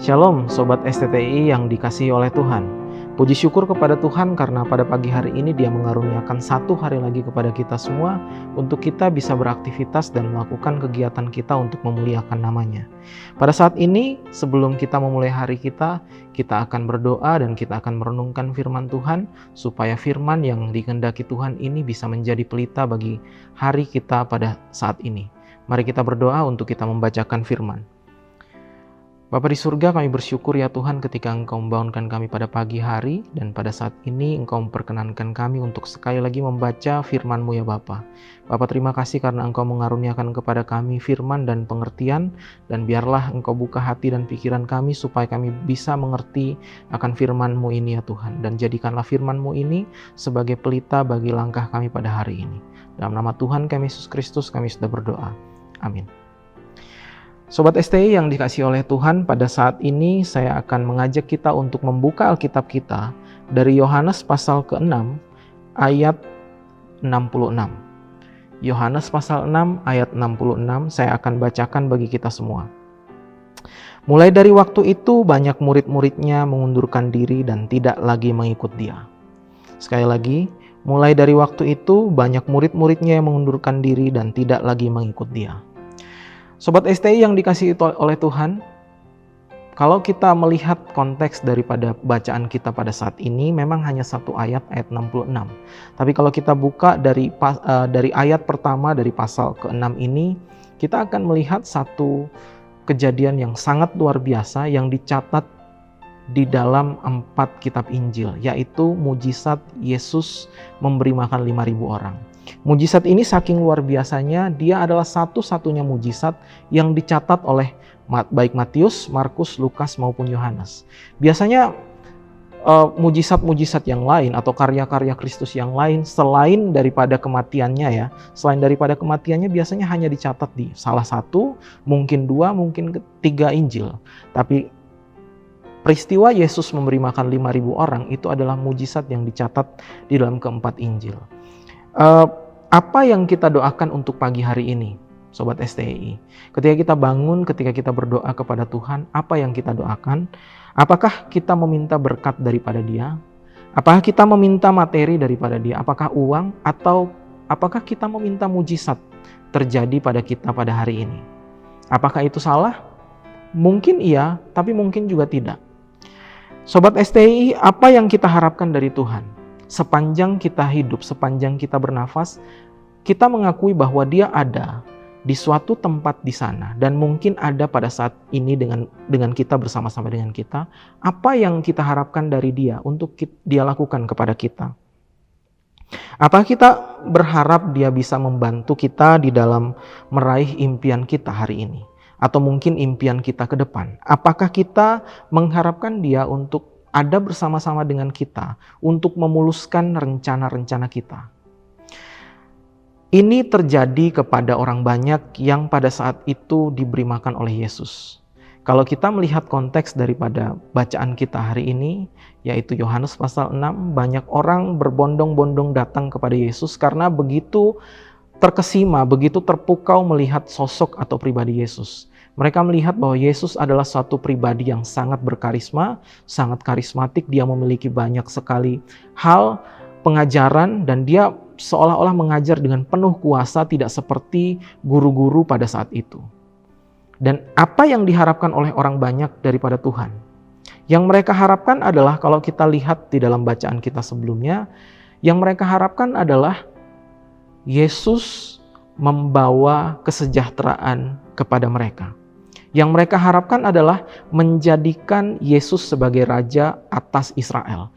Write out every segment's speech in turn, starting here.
Shalom Sobat STTI yang dikasihi oleh Tuhan. Puji syukur kepada Tuhan karena pada pagi hari ini Dia mengaruniakan satu hari lagi kepada kita semua untuk kita bisa beraktivitas dan melakukan kegiatan kita untuk memuliakan namanya. Pada saat ini sebelum kita memulai hari kita akan berdoa dan kita akan merenungkan firman Tuhan supaya firman yang dikehendaki Tuhan ini bisa menjadi pelita bagi hari kita pada saat ini. Mari kita berdoa untuk kita membacakan firman. Bapa di surga, kami bersyukur ya Tuhan ketika Engkau membangunkan kami pada pagi hari dan pada saat ini Engkau memperkenankan kami untuk sekali lagi membaca firman-Mu ya Bapa. Bapa terima kasih karena Engkau mengaruniakan kepada kami firman dan pengertian, dan biarlah Engkau buka hati dan pikiran kami supaya kami bisa mengerti akan firman-Mu ini ya Tuhan, dan jadikanlah firman-Mu ini sebagai pelita bagi langkah kami pada hari ini. Dalam nama Tuhan kami Yesus Kristus kami sudah berdoa. Amin. Sobat STI yang dikasihi oleh Tuhan, pada saat ini saya akan mengajak kita untuk membuka Alkitab kita dari Yohanes pasal ke-6 ayat 66. Yohanes pasal 6 ayat 66 saya akan bacakan bagi kita semua. Mulai dari waktu itu banyak murid-muridnya mengundurkan diri dan tidak lagi mengikut Dia. Sekali lagi, mulai dari waktu itu banyak murid-muridnya yang mengundurkan diri dan tidak lagi mengikut Dia. Sobat STI yang dikasihi oleh Tuhan, kalau kita melihat konteks daripada bacaan kita pada saat ini memang hanya satu ayat 66. Tapi kalau kita buka dari ayat pertama dari pasal ke-6 ini, kita akan melihat satu kejadian yang sangat luar biasa yang dicatat di dalam 4 kitab Injil, yaitu mujizat Yesus memberi makan 5.000 orang. Mujizat ini saking luar biasanya, dia adalah satu-satunya mujizat yang dicatat oleh baik Matius, Markus, Lukas maupun Yohanes. Biasanya mujizat-mujizat yang lain atau karya-karya Kristus yang lain selain daripada kematiannya biasanya hanya dicatat di salah satu, mungkin 2, mungkin 3 Injil. Tapi peristiwa Yesus memberi makan 5.000 orang itu adalah mujizat yang dicatat di dalam keempat Injil. Apa yang kita doakan untuk pagi hari ini, Sobat STI? Ketika kita bangun, ketika kita berdoa kepada Tuhan, apa yang kita doakan? Apakah kita meminta berkat daripada Dia? Apakah kita meminta materi daripada Dia? Apakah uang? Atau apakah kita meminta mujizat terjadi pada kita pada hari ini? Apakah itu salah? Mungkin iya, tapi mungkin juga tidak. Sobat STI, apa yang kita harapkan dari Tuhan? Sepanjang kita hidup, sepanjang kita bernafas, kita mengakui bahwa Dia ada di suatu tempat di sana dan mungkin ada pada saat ini dengan kita, bersama-sama dengan kita. Apa yang kita harapkan dari Dia untuk Dia lakukan kepada kita? Apa kita berharap Dia bisa membantu kita di dalam meraih impian kita hari ini? Atau mungkin impian kita ke depan? Apakah kita mengharapkan Dia untuk ada bersama-sama dengan kita untuk memuluskan rencana-rencana kita? Ini terjadi kepada orang banyak yang pada saat itu diberi makan oleh Yesus. Kalau kita melihat konteks daripada bacaan kita hari ini, yaitu Yohanes pasal 6, banyak orang berbondong-bondong datang kepada Yesus karena begitu terkesima, begitu terpukau melihat sosok atau pribadi Yesus. Mereka melihat bahwa Yesus adalah suatu pribadi yang sangat berkarisma, sangat karismatik. Dia memiliki banyak sekali hal pengajaran dan dia seolah-olah mengajar dengan penuh kuasa, tidak seperti guru-guru pada saat itu. Dan apa yang diharapkan oleh orang banyak daripada Tuhan? Yang mereka harapkan adalah, kalau kita lihat di dalam bacaan kita sebelumnya, yang mereka harapkan adalah Yesus membawa kesejahteraan kepada mereka. Yang mereka harapkan adalah menjadikan Yesus sebagai raja atas Israel.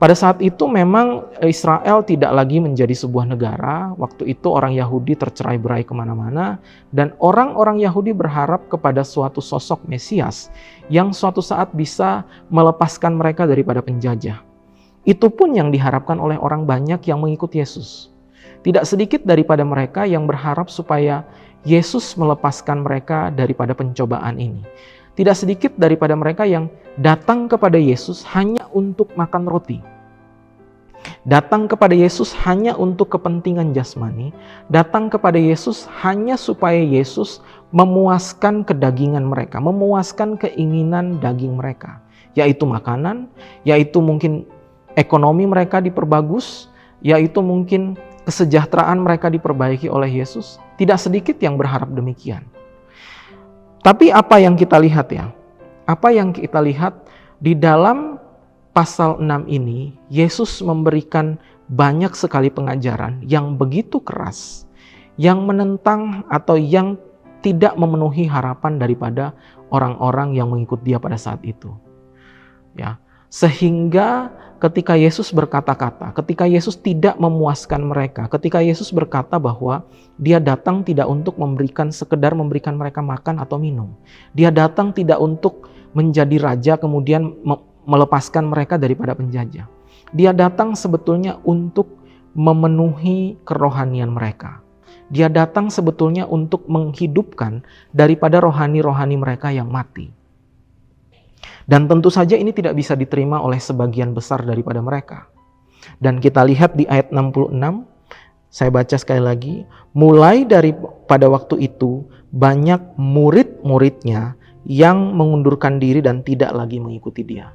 Pada saat itu memang Israel tidak lagi menjadi sebuah negara. Waktu itu orang Yahudi tercerai-berai kemana-mana. Dan orang-orang Yahudi berharap kepada suatu sosok Mesias yang suatu saat bisa melepaskan mereka daripada penjajah. Itu pun yang diharapkan oleh orang banyak yang mengikut Yesus. Tidak sedikit daripada mereka yang berharap supaya Yesus melepaskan mereka daripada pencobaan ini. Tidak sedikit daripada mereka yang datang kepada Yesus hanya untuk makan roti. Datang kepada Yesus hanya untuk kepentingan jasmani, datang kepada Yesus hanya supaya Yesus memuaskan kedagingan mereka, memuaskan keinginan daging mereka, yaitu makanan, yaitu mungkin ekonomi mereka diperbagus, yaitu mungkin kesejahteraan mereka diperbaiki oleh Yesus. Tidak sedikit yang berharap demikian. Tapi apa yang kita lihat ya? Apa yang kita lihat di dalam pasal 6 ini, Yesus memberikan banyak sekali pengajaran yang begitu keras, yang menentang atau yang tidak memenuhi harapan daripada orang-orang yang mengikut Dia pada saat itu. Ya, sehingga ketika Yesus berkata-kata, ketika Yesus tidak memuaskan mereka, ketika Yesus berkata bahwa Dia datang tidak untuk sekedar memberikan mereka makan atau minum. Dia datang tidak untuk menjadi raja kemudian melepaskan mereka daripada penjajah. Dia datang sebetulnya untuk memenuhi kerohanian mereka. Dia datang sebetulnya untuk menghidupkan daripada rohani-rohani mereka yang mati. Dan tentu saja ini tidak bisa diterima oleh sebagian besar daripada mereka. Dan kita lihat di ayat 66, saya baca sekali lagi, mulai dari pada waktu itu banyak murid-muridnya yang mengundurkan diri dan tidak lagi mengikuti Dia.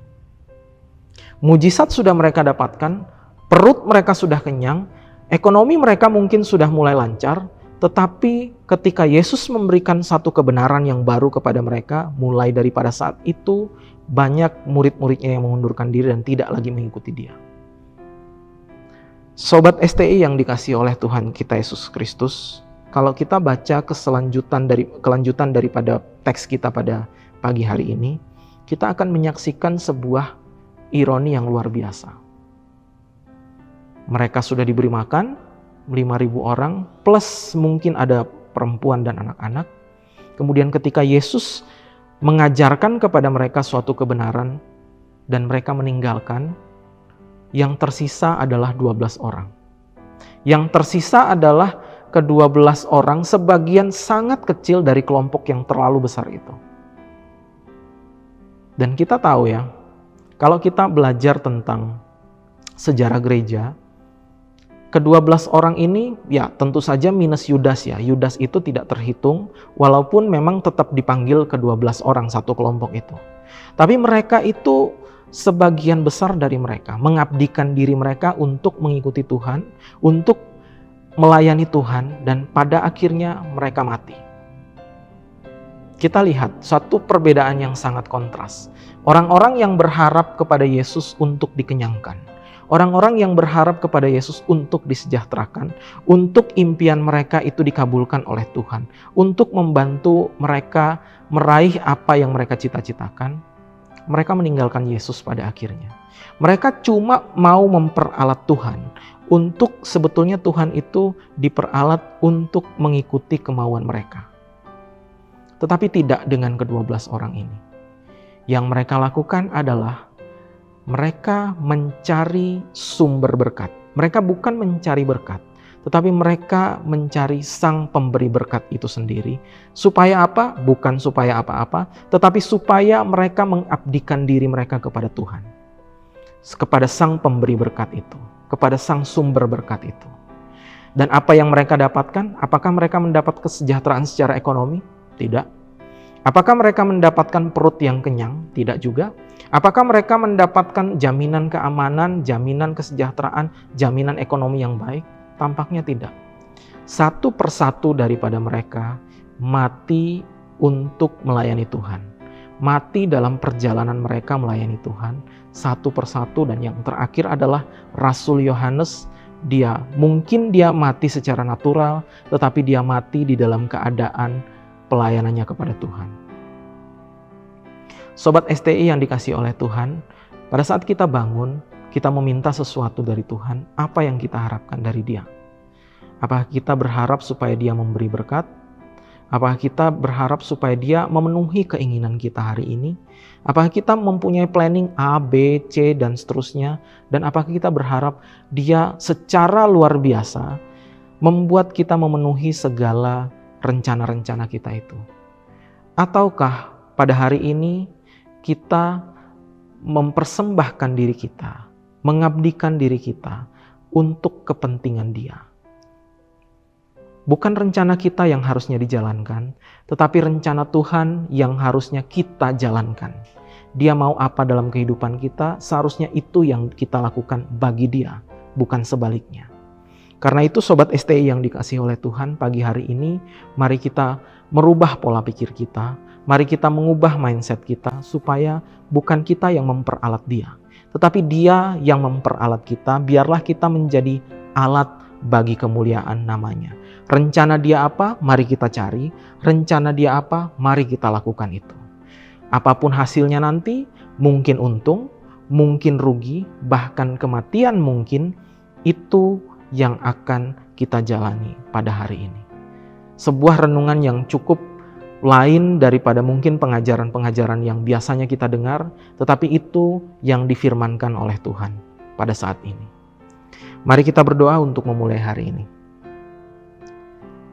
Mujizat sudah mereka dapatkan, perut mereka sudah kenyang, ekonomi mereka mungkin sudah mulai lancar, tetapi ketika Yesus memberikan satu kebenaran yang baru kepada mereka, mulai daripada saat itu banyak murid-muridnya yang mengundurkan diri dan tidak lagi mengikuti Dia. Sobat STI yang dikasihi oleh Tuhan kita Yesus Kristus, kalau kita baca kelanjutan daripada teks kita pada pagi hari ini, kita akan menyaksikan sebuah ironi yang luar biasa. Mereka sudah diberi makan, 5.000 orang, plus mungkin ada perempuan dan anak-anak. Kemudian ketika Yesus mengajarkan kepada mereka suatu kebenaran, dan mereka meninggalkan, yang tersisa adalah 12 orang. Yang tersisa adalah ke-12 orang, sebagian sangat kecil dari kelompok yang terlalu besar itu. Dan kita tahu ya, kalau kita belajar tentang sejarah gereja, ke-12 orang ini ya tentu saja minus Yudas ya. Yudas itu tidak terhitung walaupun memang tetap dipanggil ke-12 orang satu kelompok itu. Tapi mereka itu sebagian besar dari mereka mengabdikan diri mereka untuk mengikuti Tuhan, untuk melayani Tuhan, dan pada akhirnya mereka mati. Kita lihat satu perbedaan yang sangat kontras. Orang-orang yang berharap kepada Yesus untuk dikenyangkan. Orang-orang yang berharap kepada Yesus untuk disejahterakan, untuk impian mereka itu dikabulkan oleh Tuhan, untuk membantu mereka meraih apa yang mereka cita-citakan, mereka meninggalkan Yesus pada akhirnya. Mereka cuma mau memperalat Tuhan, untuk sebetulnya Tuhan itu diperalat untuk mengikuti kemauan mereka. Tetapi tidak dengan ke-12 orang ini. Yang mereka lakukan adalah mereka mencari sumber berkat. Mereka bukan mencari berkat, tetapi mereka mencari Sang Pemberi berkat itu sendiri. Supaya apa? Bukan supaya apa-apa, tetapi supaya mereka mengabdikan diri mereka kepada Tuhan. Kepada Sang Pemberi berkat itu, kepada Sang Sumber berkat itu. Dan apa yang mereka dapatkan? Apakah mereka mendapat kesejahteraan secara ekonomi? Tidak. Apakah mereka mendapatkan perut yang kenyang? Tidak juga. Apakah mereka mendapatkan jaminan keamanan, jaminan kesejahteraan, jaminan ekonomi yang baik? Tampaknya tidak. Satu persatu daripada mereka mati untuk melayani Tuhan. Mati dalam perjalanan mereka melayani Tuhan. Satu persatu, dan yang terakhir adalah Rasul Yohanes. Mungkin dia mati secara natural, tetapi dia mati di dalam keadaan pelayanannya kepada Tuhan. Sobat STI yang dikasihi oleh Tuhan, pada saat kita bangun, kita meminta sesuatu dari Tuhan, apa yang kita harapkan dari Dia? Apakah kita berharap supaya Dia memberi berkat? Apakah kita berharap supaya Dia memenuhi keinginan kita hari ini? Apakah kita mempunyai planning A, B, C, dan seterusnya? Dan apakah kita berharap Dia secara luar biasa membuat kita memenuhi segala rencana-rencana kita itu? Ataukah pada hari ini kita mempersembahkan diri kita mengabdikan diri kita untuk kepentingan Dia. Bukan rencana kita yang harusnya dijalankan, tetapi rencana Tuhan yang harusnya kita jalankan. Dia mau apa dalam kehidupan kita, seharusnya itu yang kita lakukan bagi Dia, bukan sebaliknya. Karena itu Sobat STI yang dikasihi oleh Tuhan, pagi hari ini mari kita merubah pola pikir kita, mari kita mengubah mindset kita supaya bukan kita yang memperalat Dia, tetapi Dia yang memperalat kita. Biarlah kita menjadi alat bagi kemuliaan namanya. Rencana Dia apa? Mari kita cari. Rencana Dia apa? Mari kita lakukan itu. Apapun hasilnya nanti, mungkin untung, mungkin rugi, bahkan kematian mungkin, itu yang akan kita jalani pada hari ini. Sebuah renungan yang cukup lain daripada mungkin pengajaran-pengajaran yang biasanya kita dengar, tetapi itu yang difirmankan oleh Tuhan pada saat ini. Mari kita berdoa untuk memulai hari ini.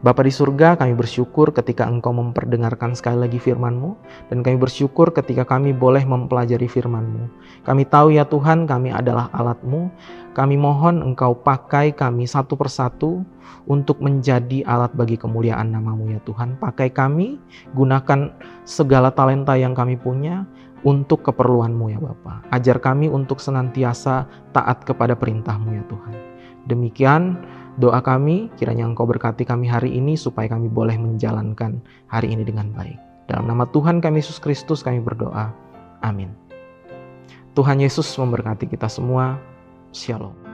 Bapa di surga, kami bersyukur ketika Engkau memperdengarkan sekali lagi firman-Mu, dan kami bersyukur ketika kami boleh mempelajari firman-Mu. Kami tahu ya Tuhan, kami adalah alat-Mu. Kami mohon Engkau pakai kami satu persatu untuk menjadi alat bagi kemuliaan nama-Mu ya Tuhan. Pakai kami, gunakan segala talenta yang kami punya untuk keperluan-Mu ya Bapa. Ajar kami untuk senantiasa taat kepada perintah-Mu ya Tuhan. Demikian doa kami, kiranya Engkau berkati kami hari ini supaya kami boleh menjalankan hari ini dengan baik. Dalam nama Tuhan kami Yesus Kristus kami berdoa. Amin. Tuhan Yesus memberkati kita semua. Shalom.